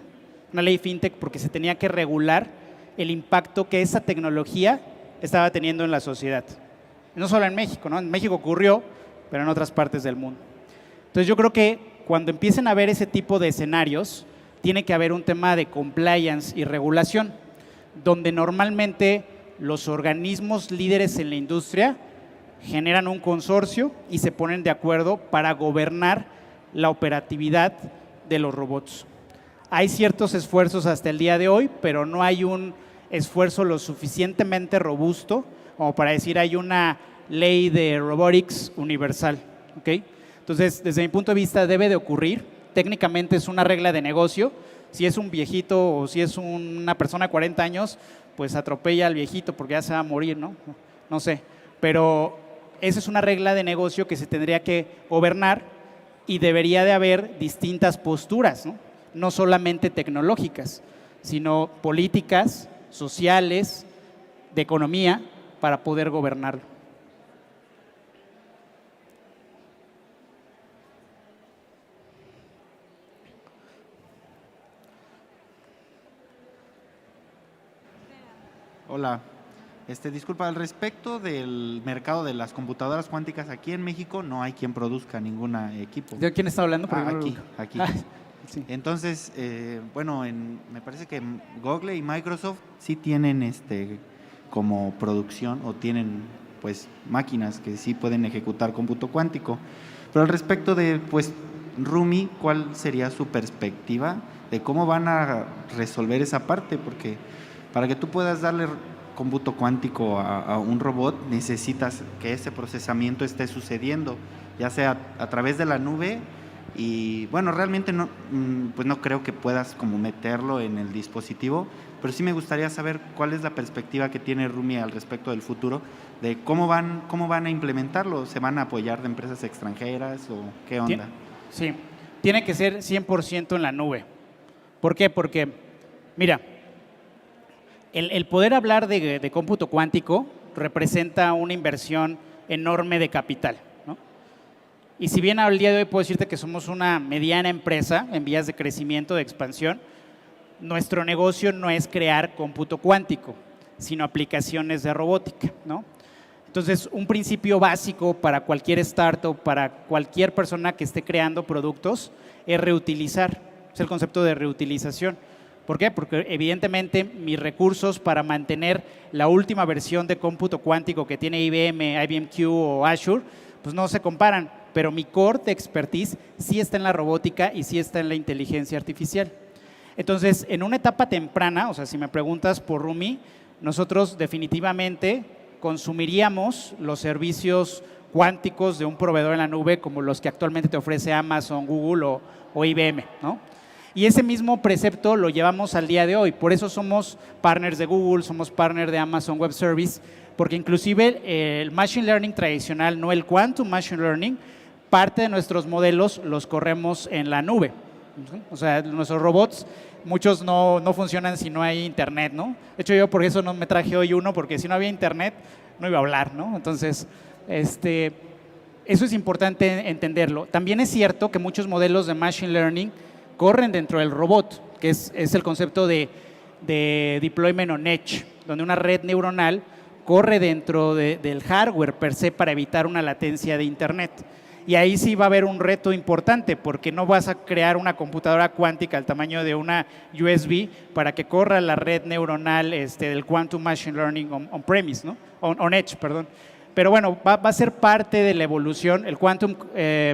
Una ley fintech porque se tenía que regular el impacto que esa tecnología estaba teniendo en la sociedad. No solo en México, ¿no? En México ocurrió, pero en otras partes del mundo. Entonces yo creo que cuando empiecen a ver ese tipo de escenarios, tiene que haber un tema de compliance y regulación, donde normalmente los organismos líderes en la industria generan un consorcio y se ponen de acuerdo para gobernar la operatividad de los robots. Hay ciertos esfuerzos hasta el día de hoy, pero no hay un esfuerzo lo suficientemente robusto como para decir hay una ley de robotics universal, ¿ok? Entonces, desde mi punto de vista debe de ocurrir. Técnicamente es una regla de negocio. Si es un viejito o si es una persona de 40 años, pues atropella al viejito porque ya se va a morir, ¿no? No sé, pero esa es una regla de negocio que se tendría que gobernar y debería de haber distintas posturas, ¿no? No solamente tecnológicas, sino políticas, sociales, de economía, para poder gobernarlo. Hola, disculpa, al respecto del mercado de las computadoras cuánticas, aquí en México no hay quien produzca ningún equipo. ¿De quién está hablando? Aquí. Sí. Entonces, bueno, me parece que Google y Microsoft sí tienen como producción o tienen pues máquinas que sí pueden ejecutar cómputo cuántico. Pero al respecto de pues Rumi, ¿cuál sería su perspectiva de cómo van a resolver esa parte? Porque para que tú puedas darle cómputo cuántico a un robot, necesitas que ese procesamiento esté sucediendo, ya sea a través de la nube. Y bueno, realmente no, pues no creo que puedas como meterlo en el dispositivo, pero sí me gustaría saber cuál es la perspectiva que tiene Rumi al respecto del futuro, de cómo van a implementarlo. ¿Se van a apoyar de empresas extranjeras o qué onda? Sí, tiene que ser 100% en la nube. ¿Por qué? Porque, mira, el poder hablar de cómputo cuántico representa una inversión enorme de capital, ¿no? Y si bien al día de hoy puedo decirte que somos una mediana empresa en vías de crecimiento, de expansión, nuestro negocio no es crear cómputo cuántico, sino aplicaciones de robótica, ¿no? Entonces, un principio básico para cualquier startup, para cualquier persona que esté creando productos, es reutilizar. Es el concepto de reutilización. ¿Por qué? Porque evidentemente mis recursos para mantener la última versión de cómputo cuántico que tiene IBM, IBM Q o Azure, pues no se comparan, pero mi core de expertise sí está en la robótica y sí está en la inteligencia artificial. Entonces, en una etapa temprana, o sea, si me preguntas por Rumi, nosotros definitivamente consumiríamos los servicios cuánticos de un proveedor en la nube como los que actualmente te ofrece Amazon, Google o IBM, ¿no? Y ese mismo precepto lo llevamos al día de hoy. Por eso somos partners de Google, somos partners de Amazon Web Service, porque inclusive el Machine Learning tradicional, no el Quantum Machine Learning, parte de nuestros modelos los corremos en la nube. O sea, nuestros robots, muchos no funcionan si no hay internet, ¿no? De hecho, yo por eso no me traje hoy uno, porque si no había internet, no iba a hablar, ¿no? Entonces, eso es importante entenderlo. También es cierto que muchos modelos de Machine Learning corren dentro del robot, que es el concepto de deployment on edge, donde una red neuronal corre dentro del hardware per se para evitar una latencia de internet. Y ahí sí va a haber un reto importante, porque no vas a crear una computadora cuántica al tamaño de una USB para que corra la red neuronal del Quantum Machine Learning on-premise, ¿no? On edge, perdón. Pero bueno, va a ser parte de la evolución. El Quantum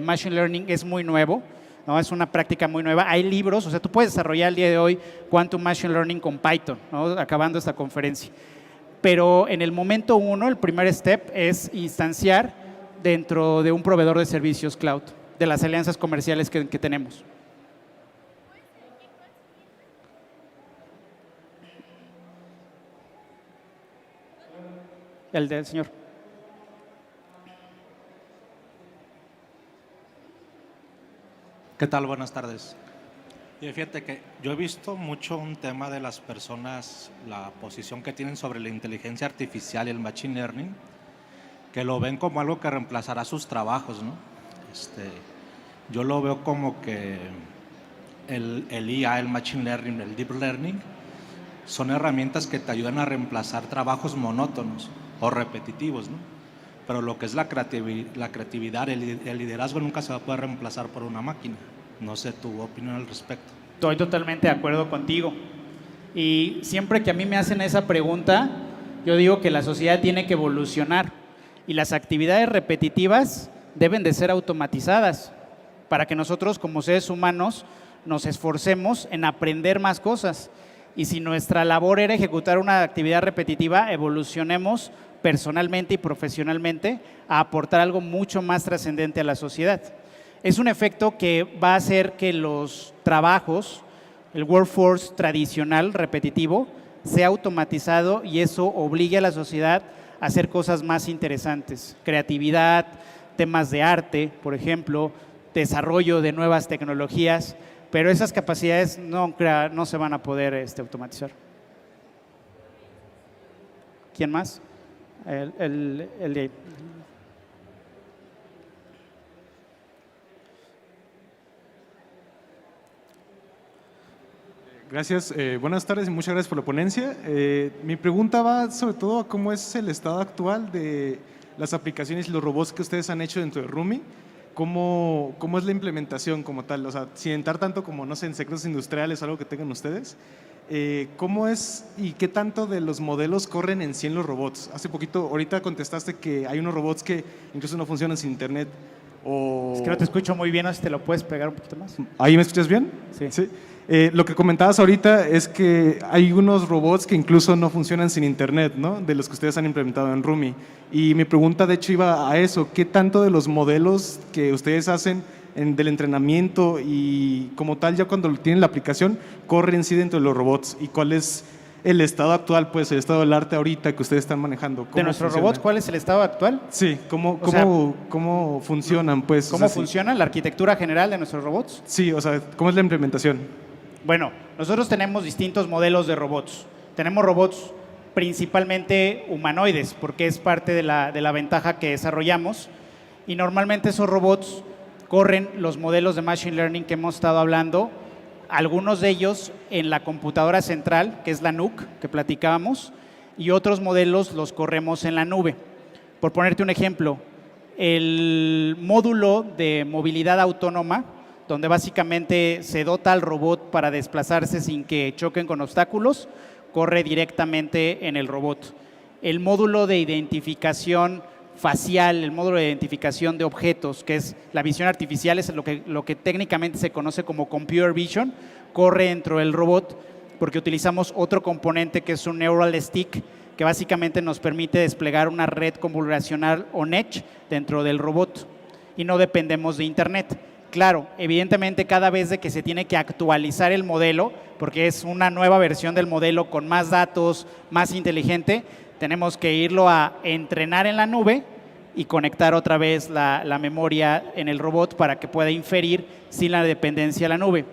Machine Learning es muy nuevo, ¿no? Es una práctica muy nueva. Hay libros, o sea, tú puedes desarrollar el día de hoy Quantum Machine Learning con Python, ¿no? Acabando esta conferencia. Pero en el momento uno, el primer step es instanciar dentro de un proveedor de servicios cloud, de las alianzas comerciales que tenemos. El del señor. ¿Qué tal? Buenas tardes. Y fíjate que yo he visto mucho un tema de las personas, la posición que tienen sobre la inteligencia artificial y el machine learning, que lo ven como algo que reemplazará sus trabajos, ¿no? Yo lo veo como que el IA, el machine learning, el deep learning, son herramientas que te ayudan a reemplazar trabajos monótonos o repetitivos, ¿no? Pero lo que es la creatividad, el liderazgo nunca se va a poder reemplazar por una máquina. No sé tu opinión al respecto. Estoy totalmente de acuerdo contigo. Y siempre que a mí me hacen esa pregunta, yo digo que la sociedad tiene que evolucionar y las actividades repetitivas deben de ser automatizadas para que nosotros como seres humanos nos esforcemos en aprender más cosas. Y si nuestra labor era ejecutar una actividad repetitiva, evolucionemos personalmente y profesionalmente a aportar algo mucho más trascendente a la sociedad. Es un efecto que va a hacer que los trabajos, el workforce tradicional, repetitivo, sea automatizado y eso obligue a la sociedad a hacer cosas más interesantes. Creatividad, temas de arte, por ejemplo, desarrollo de nuevas tecnologías, pero esas capacidades no se van a poder automatizar. ¿Quién más? El de ahí. Gracias, buenas tardes y muchas gracias por la ponencia. Mi pregunta va sobre todo a cómo es el estado actual de las aplicaciones y los robots que ustedes han hecho dentro de Rumi. ¿Cómo es la implementación como tal? O sea, sin entrar tanto como, no sé, en secretos industriales o algo que tengan ustedes. ¿Cómo es y qué tanto de los modelos corren en sí en los robots? Hace poquito, ahorita contestaste que hay unos robots que incluso no funcionan sin internet. Es que no te escucho muy bien, no sé si te lo puedes pegar un poquito más. ¿Ahí me escuchas bien? Sí. Lo que comentabas ahorita es que hay unos robots que incluso no funcionan sin internet, ¿no? De los que ustedes han implementado en Rumi. Y mi pregunta, de hecho, iba a eso. ¿Qué tanto de los modelos que ustedes hacen del entrenamiento y como tal, ya cuando tienen la aplicación, corren sí dentro de los robots? ¿Y cuál es el estado actual, pues, el estado del arte ahorita que ustedes están manejando? ¿De nuestros robots cuál es el estado actual? Sí, ¿cómo funcionan, pues? ¿Cómo funciona la arquitectura general de nuestros robots? Sí, o sea, ¿cómo es la implementación? Bueno, nosotros tenemos distintos modelos de robots. tenemos robots principalmente humanoides, porque es parte de la ventaja que desarrollamos. Y normalmente esos robots corren los modelos de Machine Learning que hemos estado hablando, algunos de ellos en la computadora central, que es la NUC, que platicábamos, y otros modelos los corremos en la nube. Por ponerte un ejemplo, el módulo de movilidad autónoma, donde básicamente se dota al robot para desplazarse sin que choquen con obstáculos, corre directamente en el robot. El módulo de identificación facial, el módulo de identificación de objetos, que es la visión artificial, es lo que técnicamente se conoce como computer vision, corre dentro del robot porque utilizamos otro componente que es un neural stick, que básicamente nos permite desplegar una red convolucional on edge dentro del robot y no dependemos de internet. Claro, evidentemente cada vez de que se tiene que actualizar el modelo, porque es una nueva versión del modelo con más datos, más inteligente, tenemos que irlo a entrenar en la nube y conectar otra vez la memoria en el robot para que pueda inferir sin la dependencia de la nube.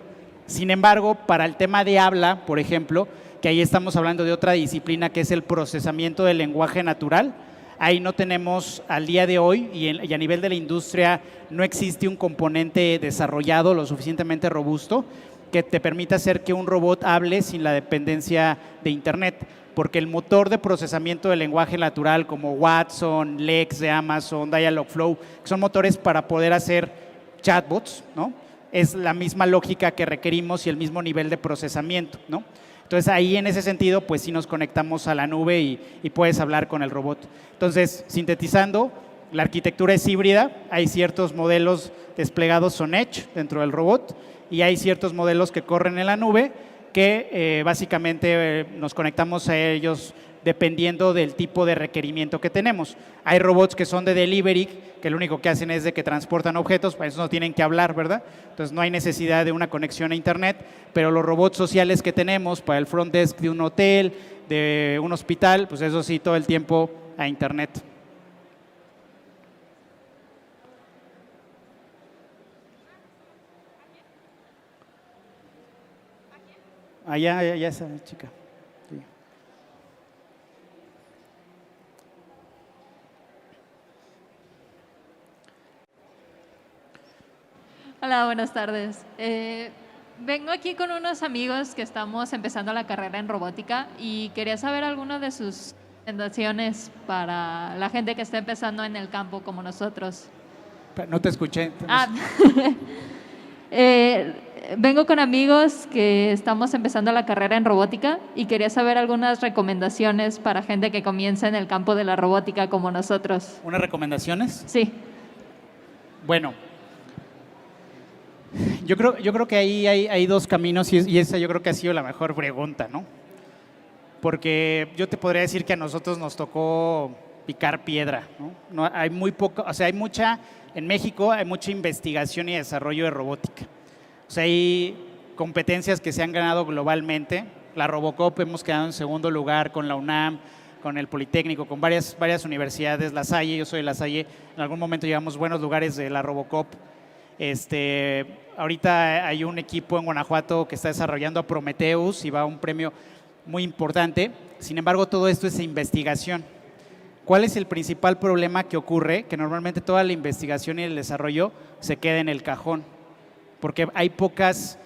Sin embargo, para el tema de habla, por ejemplo, que ahí estamos hablando de otra disciplina que es el procesamiento del lenguaje natural, ahí no tenemos al día de hoy y a nivel de la industria no existe un componente desarrollado lo suficientemente robusto que te permita hacer que un robot hable sin la dependencia de internet, porque el motor de procesamiento del lenguaje natural como Watson, Lex de Amazon, Dialogflow, que son motores para poder hacer chatbots, ¿no? Es la misma lógica que requerimos y el mismo nivel de procesamiento, ¿no? Entonces ahí en ese sentido pues sí nos conectamos a la nube y puedes hablar con el robot. Entonces, sintetizando, la arquitectura es híbrida, hay ciertos modelos desplegados on edge dentro del robot y hay ciertos modelos que corren en la nube que básicamente nos conectamos a ellos dependiendo del tipo de requerimiento que tenemos. Hay robots que son de delivery, que lo único que hacen es de que transportan objetos, para eso no tienen que hablar, ¿verdad? Entonces no hay necesidad de una conexión a internet, pero los robots sociales que tenemos para el front desk de un hotel, de un hospital, pues eso sí, todo el tiempo a internet. Allá esa chica. Sí. Hola, buenas tardes. Vengo aquí con unos amigos que estamos empezando la carrera en robótica y quería saber algunas de sus recomendaciones para la gente que está empezando en el campo como nosotros. No te escuché. Vengo con amigos que estamos empezando la carrera en robótica y quería saber algunas recomendaciones para gente que comienza en el campo de la robótica como nosotros. ¿Unas recomendaciones? Sí. Bueno, yo creo que ahí hay dos caminos y esa yo creo que ha sido la mejor pregunta, ¿no? Porque yo te podría decir que a nosotros nos tocó picar piedra, ¿no? Hay muy poco, o sea, en México hay mucha investigación y desarrollo de robótica. O sea, hay competencias que se han ganado globalmente. La Robocop hemos quedado en segundo lugar con la UNAM, con el Politécnico, con varias universidades, La Salle, yo soy de La Salle, en algún momento llevamos buenos lugares de la Robocop. Ahorita hay un equipo en Guanajuato que está desarrollando a Prometheus y va a un premio muy importante. Sin embargo, todo esto es investigación. ¿Cuál es el principal problema que ocurre? Que normalmente toda la investigación y el desarrollo se queda en el cajón, porque hay pocas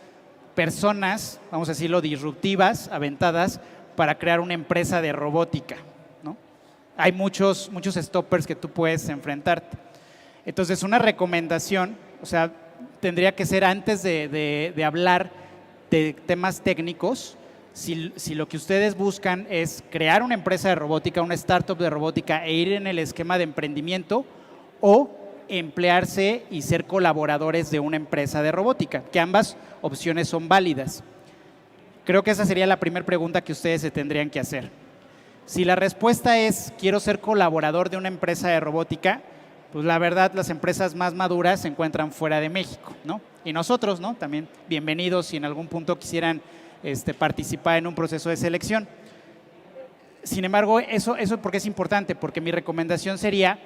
personas, vamos a decirlo, disruptivas, aventadas, para crear una empresa de robótica, ¿no? Hay muchos stoppers que tú puedes enfrentarte. Entonces, una recomendación, o sea, tendría que ser antes de hablar de temas técnicos, si lo que ustedes buscan es crear una empresa de robótica, una startup de robótica e ir en el esquema de emprendimiento o emplearse y ser colaboradores de una empresa de robótica, que ambas opciones son válidas. Creo que esa sería la primera pregunta que ustedes se tendrían que hacer. Si la respuesta es quiero ser colaborador de una empresa de robótica, pues la verdad las empresas más maduras se encuentran fuera de México, ¿no? Y nosotros, ¿no? También bienvenidos si en algún punto quisieran participar en un proceso de selección. Sin embargo, eso porque es importante, porque mi recomendación sería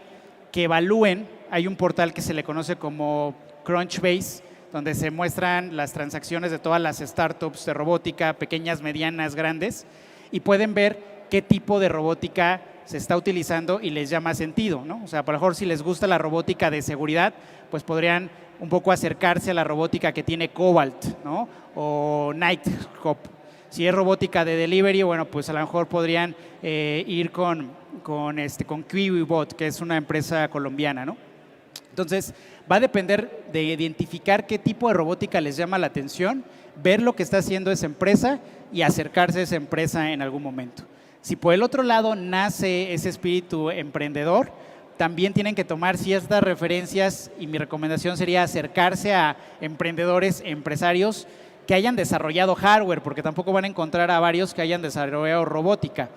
que evalúen, hay un portal que se le conoce como Crunchbase, donde se muestran las transacciones de todas las startups de robótica, pequeñas, medianas, grandes, y pueden ver qué tipo de robótica se está utilizando y les llama sentido, ¿no? O sea, a lo mejor si les gusta la robótica de seguridad, pues podrían un poco acercarse a la robótica que tiene Cobalt, ¿no? O Nighthawk. Si es robótica de delivery, bueno, pues a lo mejor podrían ir con KiwiBot, que es una empresa colombiana, ¿no? Entonces, va a depender de identificar qué tipo de robótica les llama la atención, ver lo que está haciendo esa empresa y acercarse a esa empresa en algún momento. Si por el otro lado nace ese espíritu emprendedor, también tienen que tomar ciertas referencias y mi recomendación sería acercarse a emprendedores, empresarios que hayan desarrollado hardware, porque tampoco van a encontrar a varios que hayan desarrollado robótica.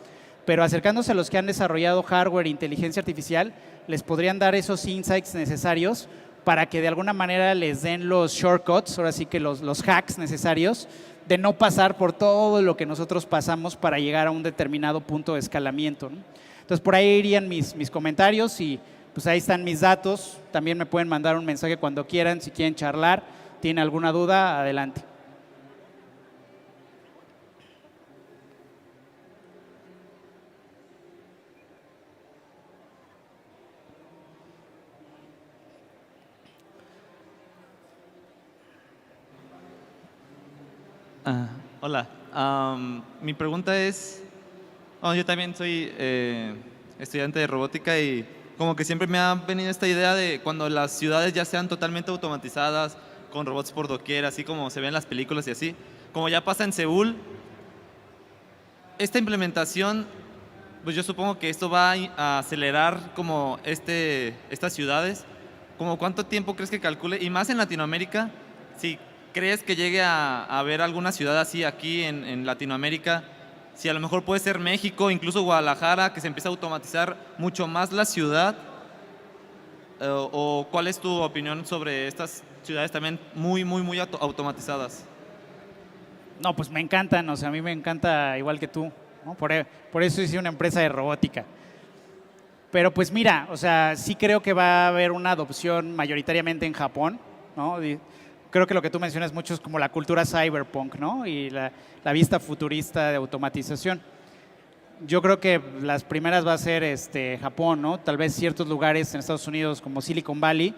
Pero acercándose a los que han desarrollado hardware e inteligencia artificial, les podrían dar esos insights necesarios para que de alguna manera les den los shortcuts, ahora sí que los hacks necesarios, de no pasar por todo lo que nosotros pasamos para llegar a un determinado punto de escalamiento, ¿no? Entonces, por ahí irían mis comentarios y pues ahí están mis datos. También me pueden mandar un mensaje cuando quieran, si quieren charlar, tienen alguna duda, adelante. Hola, mi pregunta es, yo también soy estudiante de robótica y como que siempre me ha venido esta idea de cuando las ciudades ya sean totalmente automatizadas, con robots por doquier, así como se ven en las películas y así, como ya pasa en Seúl, esta implementación, pues yo supongo que esto va a acelerar como estas ciudades. ¿Como cuánto tiempo crees que calcule? Y más en Latinoamérica, si ¿crees que llegue a haber alguna ciudad así aquí en Latinoamérica? Si a lo mejor puede ser México, incluso Guadalajara, que se empieza a automatizar mucho más la ciudad. ¿O cuál es tu opinión sobre estas ciudades también muy automatizadas? No, pues me encantan, o sea, a mí me encanta igual que tú, ¿no? Por eso hice una empresa de robótica. Pero pues mira, o sea, sí creo que va a haber una adopción mayoritariamente en Japón, ¿no? Creo que lo que tú mencionas mucho es como la cultura cyberpunk, ¿no? Y la vista futurista de automatización. Yo creo que las primeras va a ser Japón, ¿no? Tal vez ciertos lugares en Estados Unidos como Silicon Valley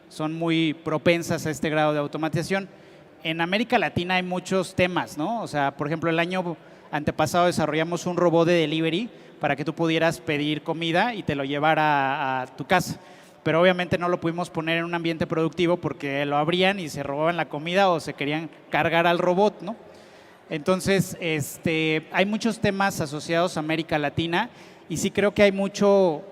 son muy propensas a este grado de automatización. En América Latina hay muchos temas, ¿no? O sea, por ejemplo, el año antepasado desarrollamos un robot de delivery para que tú pudieras pedir comida y te lo llevara a tu casa. Pero obviamente no lo pudimos poner en un ambiente productivo porque lo abrían y se robaban la comida o se querían cargar al robot, ¿no? Entonces, hay muchos temas asociados a América Latina y sí creo que hay mucho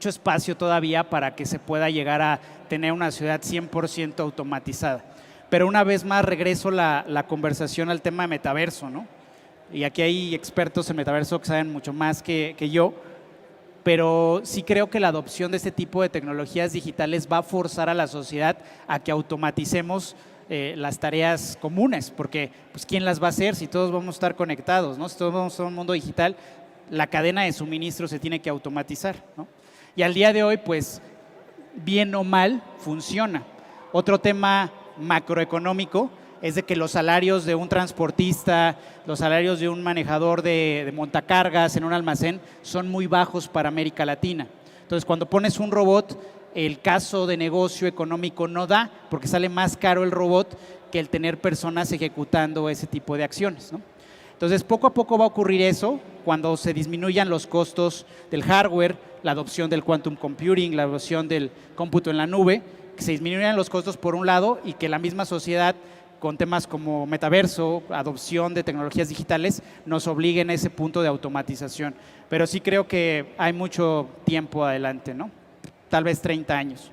espacio todavía para que se pueda llegar a tener una ciudad 100% automatizada. Pero una vez más regreso la conversación al tema de metaverso, ¿no? Y aquí hay expertos en metaverso que saben mucho más que yo, pero sí creo que la adopción de este tipo de tecnologías digitales va a forzar a la sociedad a que automaticemos las tareas comunes, porque pues ¿quién las va a hacer si todos vamos a estar conectados, ¿no? Si todos vamos a un mundo digital, la cadena de suministro se tiene que automatizar, ¿no? Y al día de hoy, pues, bien o mal, funciona. Otro tema macroeconómico es de que los salarios de un transportista, los salarios de un manejador de montacargas en un almacén son muy bajos para América Latina. Entonces, cuando pones un robot, el caso de negocio económico no da, porque sale más caro el robot que el tener personas ejecutando ese tipo de acciones, ¿no? Entonces, poco a poco va a ocurrir eso, cuando se disminuyan los costos del hardware, la adopción del quantum computing, la adopción del cómputo en la nube, que se disminuyan los costos por un lado y que la misma sociedad con temas como metaverso, adopción de tecnologías digitales, nos obliguen a ese punto de automatización. Pero sí creo que hay mucho tiempo adelante, ¿no? Tal vez 30 años.